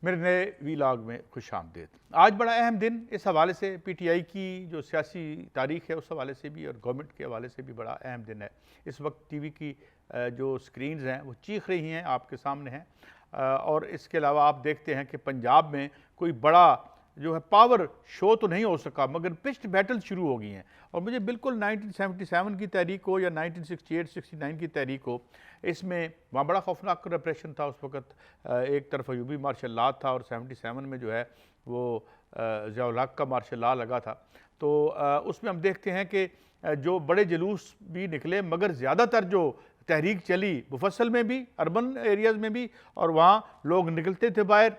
मेरे नए वीलॉग में खुशामदीद। आज बड़ा अहम दिन इस हवाले से, पीटीआई की जो सियासी तारीख है उस हवाले से भी और गवर्नमेंट के हवाले से भी बड़ा अहम दिन है। इस वक्त टीवी की जो स्क्रीन्स हैं वो चीख रही हैं, आपके सामने हैं। और इसके अलावा आप देखते हैं कि पंजाब में कोई बड़ा जो है पावर शो तो नहीं हो सका, मगर पिस्ट बैटल शुरू हो गई हैं। और मुझे बिल्कुल 1977 की तहरीक हो या 1968-69 की तहरीक हो, इसमें वहाँ बड़ा खौफनाक रेप्रेशन था उस वक्त। एक तरफ अयूबी मार्शल लॉ था और 77 में जो है वो ज़िया-उल हक का मार्शल लॉ लगा था। तो उसमें हम देखते हैं कि जो बड़े जुलूस भी निकले, मगर ज़्यादातर जो तहरीक चली मुफस्सल में भी, अर्बन एरियाज़ में भी, और वहाँ लोग निकलते थे बाहर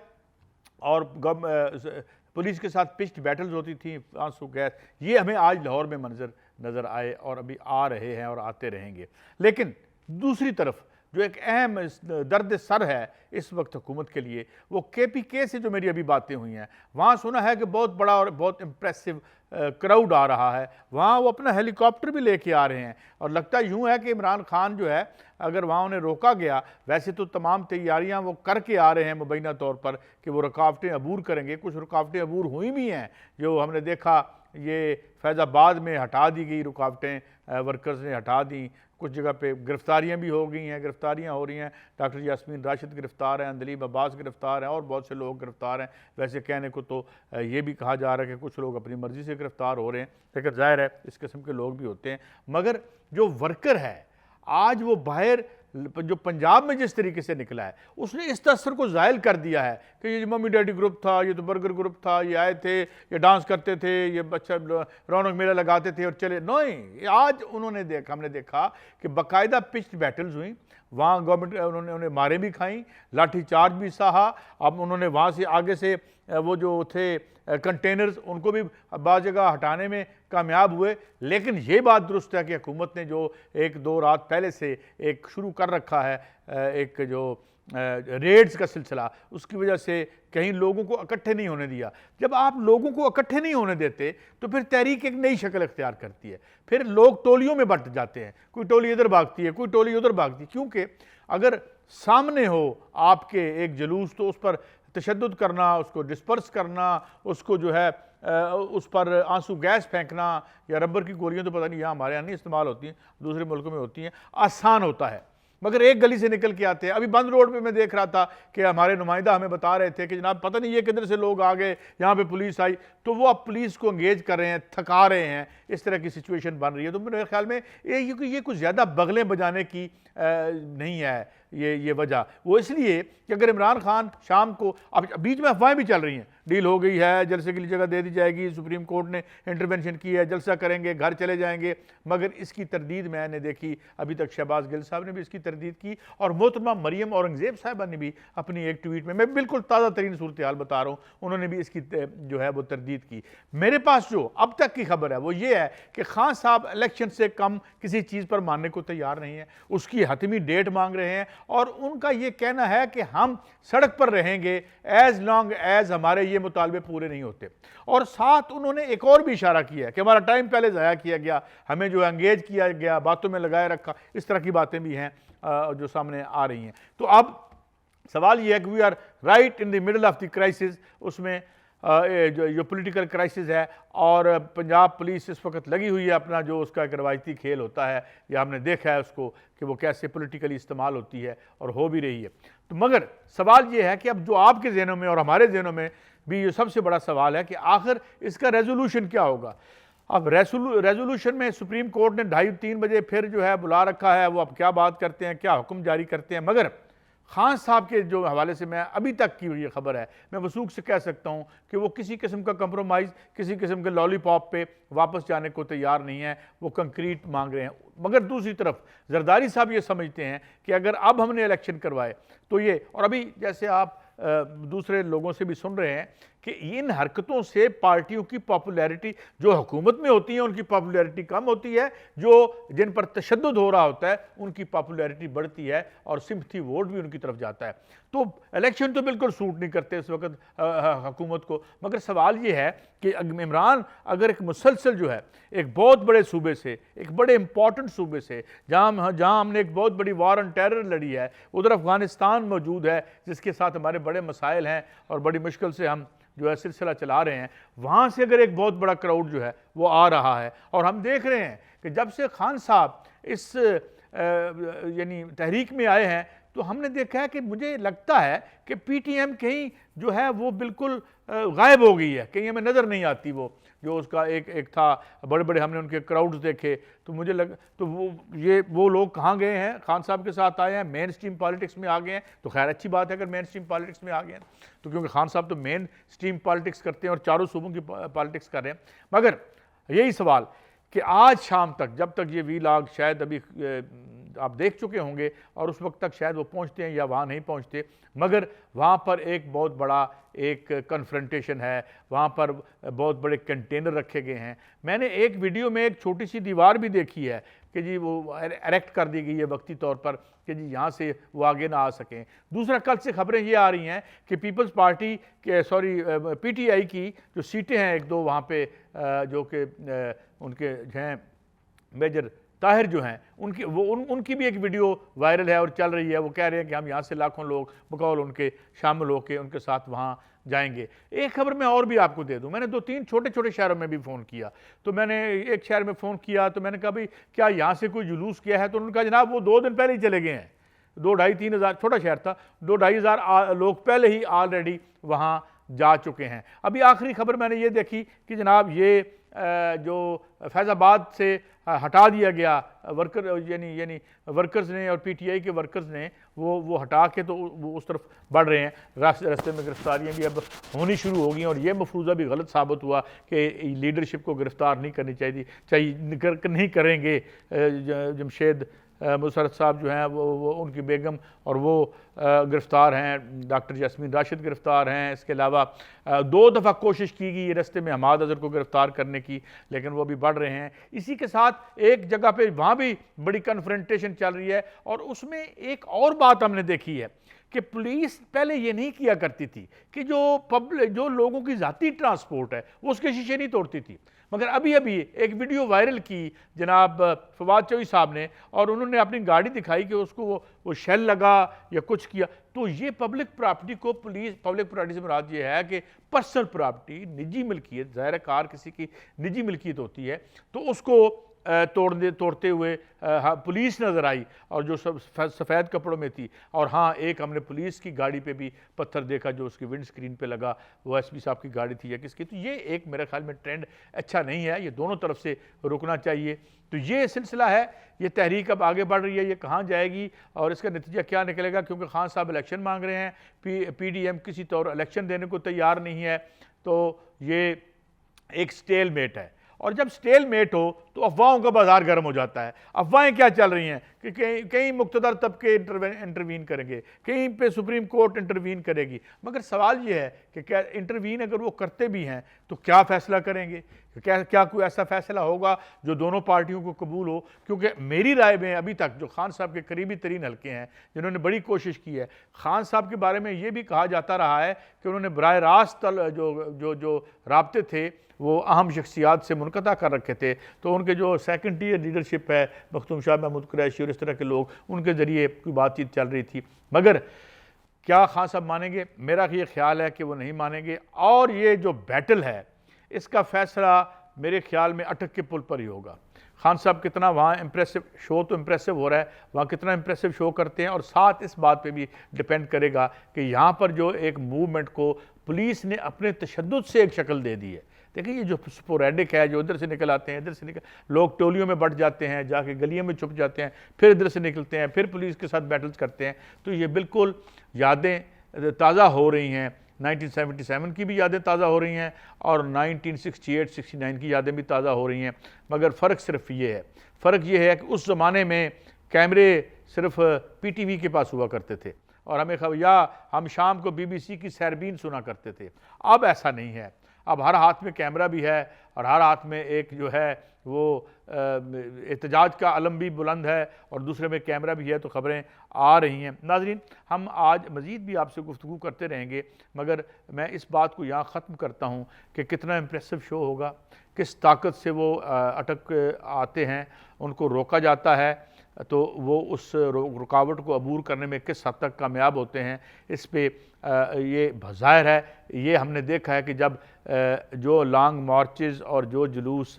और पुलिस के साथ पिस्ट बैटल्स होती थी, आंसू गैस। ये हमें आज लाहौर में मंजर नज़र आए और अभी आ रहे हैं और आते रहेंगे। लेकिन दूसरी तरफ जो एक अहम दर्द सर है इस वक्त हुकूमत के लिए, वो KPK से जो मेरी अभी बातें हुई हैं, वहाँ सुना है कि बहुत बड़ा और बहुत इम्प्रेसिव क्राउड आ रहा है। वहाँ वो अपना हेलीकॉप्टर भी लेके आ रहे हैं और लगता यूँ है कि इमरान खान जो है, अगर वहाँ उन्हें रोका गया, वैसे तो तमाम तैयारियाँ वो करके आ रहे हैं मुबैना तौर पर कि वो रुकावटें अबूर करेंगे। कुछ रुकावटें अबूर हुई भी हैं, जो हमने देखा ये फैज़ाबाद में हटा दी गई रुकावटें, वर्कर्स ने हटा दी। कुछ जगह पे गिरफ्तारियां भी हो गई हैं, गिरफ्तारियां हो रही हैं। डॉक्टर यास्मीन राशिद गिरफ्तार हैं, अंदलीब अब्बास गिरफ्तार हैं और बहुत से लोग गिरफ्तार हैं। वैसे कहने को तो ये भी कहा जा रहा है कि कुछ लोग अपनी मर्ज़ी से गिरफ्तार हो रहे हैं, लेकिन जाहिर है इस किस्म के लोग भी होते हैं। मगर जो वर्कर है आज वो बाहर जो पंजाब में जिस तरीके से निकला है, उसने इस तसर को ज़ायल कर दिया है कि ये मम्मी डैडी ग्रुप था, ये तो बर्गर ग्रुप था, ये आए थे, ये डांस करते थे, ये बच्चा रौनक मेला लगाते थे और चले। नहीं, आज हमने देखा कि बाकायदा पिच्ड बैटल्स हुई। वहाँ गवर्नमेंट उन्होंने मारे भी खाई, लाठी चार्ज भी सहा। अब उन्होंने वहाँ से आगे से वो जो थे कंटेनर्स, उनको भी बाज़ जगह हटाने में कामयाब हुए। लेकिन ये बात दुरुस्त है कि हुकूमत ने जो एक दो रात पहले से एक शुरू कर रखा है, एक जो रेड्स का सिलसिला, उसकी वजह से कहीं लोगों को इकट्ठे नहीं होने दिया। जब आप लोगों को इकट्ठे नहीं होने देते तो फिर तहरीक एक नई शक्ल इख्तियार करती है। फिर लोग टोलियों में बंट जाते हैं, कोई टोली इधर भागती है, कोई टोली उधर भागती है। क्योंकि अगर सामने हो आपके एक जुलूस, तो उस पर तशद्दुद करना, उसको डिस्पर्स करना, उसको जो है उस पर आंसू गैस फेंकना या रबर की गोलियां तो पता नहीं यहाँ हमारे यहाँ नहीं इस्तेमाल होती हैं, दूसरे मुल्कों में होती हैं, आसान होता है। मगर एक गली से निकल के आते हैं। अभी बंद रोड पे मैं देख रहा था कि हमारे नुमाइंदा हमें बता रहे थे कि जनाब पता नहीं ये किधर से लोग आ गए, यहाँ पे पुलिस आई, तो वो अब पुलिस को एंगेज कर रहे हैं, थका रहे हैं। इस तरह की सिचुएशन बन रही है। तो मेरे ख्याल में ये कुछ ज़्यादा बगलें बजाने की नहीं है ये वजह। वो इसलिए कि अगर इमरान खान शाम को, अब बीच में अफवाहें भी चल रही हैं, डील हो गई है, जलसे के लिए जगह दे दी जाएगी, सुप्रीम कोर्ट ने इंटरवेंशन की है, जलसा करेंगे, घर चले जाएंगे। मगर इसकी तरदीद मैंने देखी, अभी तक शहबाज गिल साहब ने भी इसकी तरदीद की और मोहतरमा मरियम औरंगजेब साहिबा ने भी अपनी एक ट्वीट में, मैं बिल्कुल ताज़ा तरीन सूरत हाल बता रहा हूँ, उन्होंने भी इसकी जो है वो तरदीद की। मेरे पास जो अब तक की खबर है वो ये है कि खान साहब इलेक्शन से कम किसी चीज़ पर मानने को तैयार नहीं है, उसकी हतमी डेट मांग रहे हैं। और उनका ये कहना है कि हम सड़क पर रहेंगे एज लॉन्ग एज हमारे ये मुतालबे पूरे नहीं होते। और साथ उन्होंने एक और भी इशारा किया है कि हमारा टाइम पहले ज़ाया किया गया, हमें जो एंगेज किया गया, बातों में लगाए रखा। इस तरह की बातें भी हैं जो सामने आ रही हैं। तो अब सवाल ये है कि we are right in the middle of the crisis, उसमें जो पॉलिटिकल क्राइसिस है। और पंजाब पुलिस इस वक्त लगी हुई है अपना जो उसका एक रवायती खेल होता है, या हमने देखा है उसको कि वो कैसे पॉलिटिकली इस्तेमाल होती है और हो भी रही है। तो मगर सवाल ये है कि अब जो आपके जहनों में और हमारे जहनों में भी ये सबसे बड़ा सवाल है कि आखिर इसका रेजोल्यूशन क्या होगा। अब रेजोल्यूशन में सुप्रीम कोर्ट ने 2:30-3 बजे फिर जो है बुला रखा है, वो अब क्या बात करते हैं, क्या हुक्म जारी करते हैं। मगर खान साहब के जो हवाले से मैं अभी तक की ये खबर है, मैं वसूख से कह सकता हूँ कि वो किसी किस्म का कंप्रोमाइज़, किसी किस्म के लॉलीपॉप पे वापस जाने को तैयार नहीं है, वो कंक्रीट मांग रहे हैं। मगर दूसरी तरफ जरदारी साहब ये समझते हैं कि अगर अब हमने इलेक्शन करवाए तो ये, और अभी जैसे आप दूसरे लोगों से भी सुन रहे हैं कि इन हरकतों से पार्टियों की पॉपुलैरिटी जो हुकूमत में होती है उनकी पॉपुलैरिटी कम होती है, जो जिन पर तशद्दुद हो रहा होता है उनकी पॉपुलैरिटी बढ़ती है और सिंपथी वोट भी उनकी तरफ जाता है। तो इलेक्शन तो बिल्कुल सूट नहीं करते इस वक्त हुकूमत को। मगर सवाल ये है कि इमरान अगर एक मुसलसल जो है एक बहुत बड़े सूबे से, एक बड़े इंपॉर्टेंट सूबे से, जहाँ हमने एक बहुत बड़ी वार ऑन टेरर लड़ी है, उधर अफगानिस्तान मौजूद है जिसके साथ हमारे बड़े मसाइल हैं और बड़ी मुश्किल से हम जो है सिलसिला चला रहे हैं, वहाँ से अगर एक बहुत बड़ा क्राउड जो है वो आ रहा है। और हम देख रहे हैं कि जब से खान साहब इस यानी तहरीक में आए हैं तो हमने देखा है कि मुझे लगता है कि पीटीएम कहीं जो है वो बिल्कुल गायब हो गई है, कहीं हमें नज़र नहीं आती। वो जो उसका एक था, बड़े बड़े हमने उनके क्राउड्स देखे तो मुझे तो वो लोग कहाँ गए हैं? खान साहब के साथ आए हैं, मेन स्ट्रीम पॉलिटिक्स में आ गए हैं। तो खैर अच्छी बात है अगर मेन स्ट्रीम पॉलिटिक्स में आ गए हैं, तो क्योंकि खान साहब तो मेन स्ट्रीम पॉलिटिक्स करते हैं और चारों सूबों की पॉलिटिक्स कर रहे हैं। मगर यही सवाल कि आज शाम तक, जब तक ये वीलॉग शायद अभी आप देख चुके होंगे और उस वक्त तक शायद वो पहुंचते हैं या वहाँ नहीं पहुंचते, मगर वहाँ पर एक बहुत बड़ा एक कन्फ्रंटेशन है, वहाँ पर बहुत बड़े कंटेनर रखे गए हैं। मैंने एक वीडियो में एक छोटी सी दीवार भी देखी है कि जी वो एरेक्ट कर दी गई है वक्ती तौर पर कि जी यहाँ से वो आगे ना आ सकें। दूसरा, कल से खबरें ये आ रही हैं कि पीपल्स पार्टी के पीटीआई की जो सीटें हैं एक दो वहाँ पे जो कि उनके हैं मेजर ताहिर जो हैं उनकी भी एक वीडियो वायरल है और चल रही है। वो कह रहे हैं कि हम यहाँ से लाखों लोग बकौल उनके शामिल होकर उनके साथ वहाँ जाएंगे। एक खबर मैं और भी आपको दे दूं, मैंने 2-3 छोटे छोटे शहरों में भी फ़ोन किया। तो मैंने एक शहर में फ़ोन किया तो मैंने कहा भाई क्या यहाँ से कोई जुलूस किया है? तो उन्होंने कहा जनाब वो 2 दिन पहले ही चले गए हैं। 2-2.5-3 हज़ार, छोटा शहर था, 2-2.5 हज़ार लोग पहले ही ऑलरेडी वहाँ जा चुके हैं। अभी आखिरी खबर मैंने ये देखी कि जनाब ये जो फैज़ाबाद से हटा दिया गया वर्कर यानी वर्कर्स ने और पीटीआई के वर्कर्स ने वो हटा के तो वो उस तरफ बढ़ रहे हैं। रास्ते में गिरफ्तारियां भी अब होनी शुरू हो गई और ये मफरूज़ा भी गलत साबित हुआ कि लीडरशिप को गिरफ्तार नहीं करनी चाहिए नहीं करेंगे। जमशेद मुशर्रफ साहब जो हैं वो उनकी बेगम और वो गिरफ़्तार हैं, डॉक्टर यास्मीन राशिद गिरफ़्तार हैं। इसके अलावा 2 दफ़ा कोशिश की गई रास्ते में हमाद अज़हर को गिरफ़्तार करने की, लेकिन वो भी बढ़ रहे हैं। इसी के साथ एक जगह पे वहाँ भी बड़ी कन्फ्रंटेशन चल रही है और उसमें एक और बात हमने देखी है कि पुलिस पहले ये नहीं किया करती थी कि जो लोगों की ज़ाती ट्रांसपोर्ट है वो उसके शीशे नहीं तोड़ती थी, मगर अभी एक वीडियो वायरल की जनाब फवाद चौधरी साहब ने और उन्होंने अपनी गाड़ी दिखाई कि उसको वो शेल लगा या कुछ किया। तो ये पब्लिक प्रॉपर्टी को पब्लिक प्रॉपर्टी से मुराद ये है कि पर्सनल प्रॉपर्टी, निजी मिल्कियत, ज़ाहिर कार किसी की निजी मिल्कियत होती है, तो उसको तोड़ते हुए पुलिस नज़र आई और जो सब सफ़ेद कपड़ों में थी। और हाँ, एक हमने पुलिस की गाड़ी पे भी पत्थर देखा जो उसकी विंड स्क्रीन पे लगा, वो एसपी साहब की गाड़ी थी या किसकी। तो ये एक मेरे ख्याल में ट्रेंड अच्छा नहीं है, ये दोनों तरफ से रुकना चाहिए। तो ये सिलसिला है, ये तहरीक अब आगे बढ़ रही है, ये कहाँ जाएगी और इसका नतीजा क्या निकलेगा? क्योंकि खान साहब इलेक्शन मांग रहे हैं, पीडीएम किसी तौर इलेक्शन देने को तैयार नहीं है, तो ये एक स्टेल मेट है। और जब स्टेल मेट हो तो अफवाहों का बाजार गर्म हो जाता है। अफवाहें क्या चल रही हैं कि कहीं मुक्तदर तबके इंटरवीन करेंगे, कहीं पे सुप्रीम कोर्ट इंटरवीन करेगी, मगर सवाल ये है कि क्या इंटरवीन अगर वो करते भी हैं तो क्या फ़ैसला करेंगे? क्या कोई ऐसा फ़ैसला होगा जो दोनों पार्टियों को कबूल हो? क्योंकि मेरी राय में अभी तक जो खान साहब के करीबी तरीन हल्के हैं जिन्होंने बड़ी कोशिश की है, खान साहब के बारे में ये भी कहा जाता रहा है कि उन्होंने बराह रास्त जो राब्ते थे वो अहम शख्सियात से मुनक़ता कर रखे थे। तो उनके जो सेकंड टियर लीडरशिप है, मखदूम शाह महमूद कुरैशी और इस तरह के लोग, उनके ज़रिए कोई बातचीत चल रही थी। मगर क्या खान साहब मानेंगे? मेरा ये ख्याल है कि वो नहीं मानेंगे। और ये जो बैटल है इसका फ़ैसला मेरे ख्याल में अटक के पुल पर ही होगा। खान साहब कितना वहाँ इम्प्रेसिव शो तो इम्प्रेसिव हो रहा है, वहाँ कितना इम्प्रेसिव शो करते हैं, और साथ इस बात पे भी डिपेंड करेगा कि यहाँ पर जो एक मूवमेंट को पुलिस ने अपने तशद्दुद से एक शक्ल दे दी है। देखिए ये जो स्पोरेडिक है, जो इधर से निकल आते हैं, इधर से निकल, लोग टोलियों में बट जाते हैं, जाके गलियों में छुप जाते हैं, फिर इधर से निकलते हैं, फिर पुलिस के साथ बैटल्स करते हैं। तो ये बिल्कुल यादें ताज़ा हो रही हैं, 1977 की भी यादें ताज़ा हो रही हैं और 1968-69 की यादें भी ताज़ा हो रही हैं। मगर फ़र्क सिर्फ ये है, फ़र्क ये है कि उस ज़माने में कैमरे सिर्फ पीटीवी के पास हुआ करते थे और हम शाम को बीबीसी की सैरबीन सुना करते थे। अब ऐसा नहीं है, अब हर हाथ में कैमरा भी है और हर हाथ में एक जो है वो एहतजाज का अलम भी बुलंद है और दूसरे में कैमरा भी है, तो ख़बरें आ रही हैं। नाज़रीन, हम आज मज़ीद भी आपसे गुफ्तगू करते रहेंगे, मगर मैं इस बात को यहाँ ख़त्म करता हूँ कि कितना इम्प्रेसिव शो होगा, किस ताकत से वो अटक आते हैं, उनको रोका जाता है, तो वो उस रुकावट को अबूर करने में किस हद तक कामयाब होते हैं, इस पे ये ज़ाहिर है। ये हमने देखा है कि जब जो लॉन्ग मार्चेस और जो जुलूस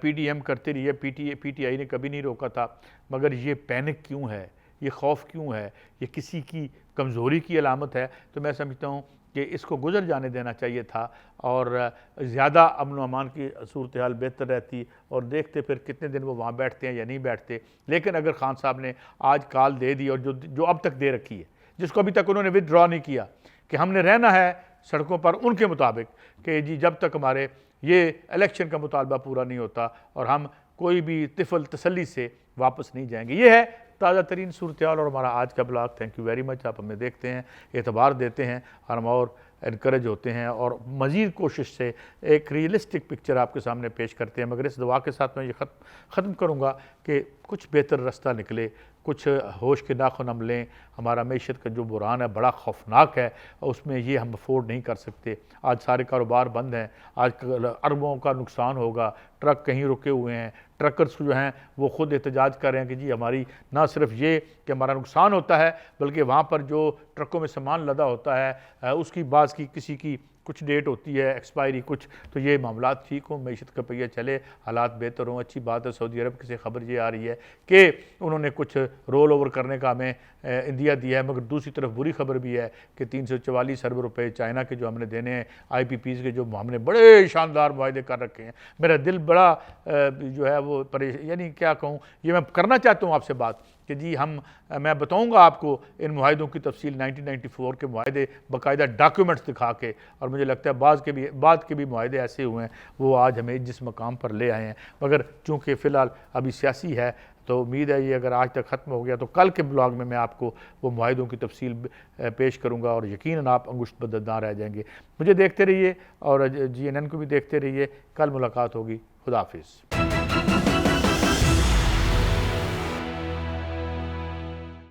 PDM करती रही है, PTI ने कभी नहीं रोका था, मगर ये पैनिक क्यों है, ये खौफ क्यों है, ये किसी की कमज़ोरी की अलामत है। तो मैं समझता हूँ कि इसको गुजर जाने देना चाहिए था और ज़्यादा अमन व अमान की सूरत हाल बेहतर रहती, और देखते फिर कितने दिन वो वहाँ बैठते हैं या नहीं बैठते। लेकिन अगर खान साहब ने आज कॉल दे दी, और जो अब तक दे रखी है, जिसको अभी तक उन्होंने विदड्रॉ नहीं किया, कि हमने रहना है सड़कों पर उनके मुताबिक, कि जी जब तक हमारे ये इलेक्शन का मुतालबा पूरा नहीं होता और हम कोई भी तिफल तसल्ली से वापस नहीं जाएंगे। ये है ताज़ा तरीन सूरत हाल और हमारा आज का blog. Thank you very much. आप हमें देखते हैं, एतबार देते हैं, और हम और इनकरेज होते हैं और मज़ीद कोशिश से एक रियलिस्टिक पिक्चर आपके सामने पेश करते हैं। मगर इस दुआ के साथ मैं ये ख़त्म करूँगा कि कुछ बेहतर रास्ता निकले, कुछ होश के नाखुन हम लें। हमारा मैशत का जो बुरान है बड़ा खौफनाक है, उसमें ये हम अफोर्ड नहीं कर सकते। आज सारे कारोबार बंद हैं, आज अरबों का नुकसान होगा, ट्रक कहीं रुके हुए हैं, ट्रकर्स जो हैं वो ख़ुद एहतजाज कर रहे हैं कि जी हमारी ना सिर्फ ये कि हमारा नुकसान होता है, बल्कि वहाँ पर जो ट्रकों में सामान लदा होता है उसकी बाज़ की किसी की कुछ डेट होती है एक्सपायरी कुछ, तो ये मामला ठीक हो, मैशत का पहिया चले, हालात बेहतर हों। अच्छी बात है, सऊदी अरब से खबर ये आ रही है कि उन्होंने कुछ रोल ओवर करने का हमें इंदिया दिया है, मगर दूसरी तरफ बुरी खबर भी है कि 344 अरब रुपए चाइना के जो हमने देने हैं, IPPs के जो हमने बड़े शानदार मुआहदे कर रखे हैं। मेरा दिल बड़ा जो है वो यानी क्या कहूँ, ये मैं करना चाहता हूँ आपसे बात कि जी मैं बताऊंगा आपको इन मुआहदों की तफसील, 1994 के मुआहदे बाकायदा डॉक्यूमेंट्स दिखा के, और मुझे लगता है बाद के भी मुआहदे ऐसे हुए हैं वो आज हमें जिस मकाम पर ले आए हैं। मगर चूँकि फ़िलहाल अभी सियासी है, तो उम्मीद है ये अगर आज तक ख़त्म हो गया तो कल के ब्लॉग में मैं आपको वो मुआहदों की तफसील पेश करूँगा, और यकीनन आप अंगुश्त बदद ना रह जाएंगे। मुझे देखते रहिए और GNN को भी देखते रहिए। कल मुलाकात होगी। खुदा हाफिज़।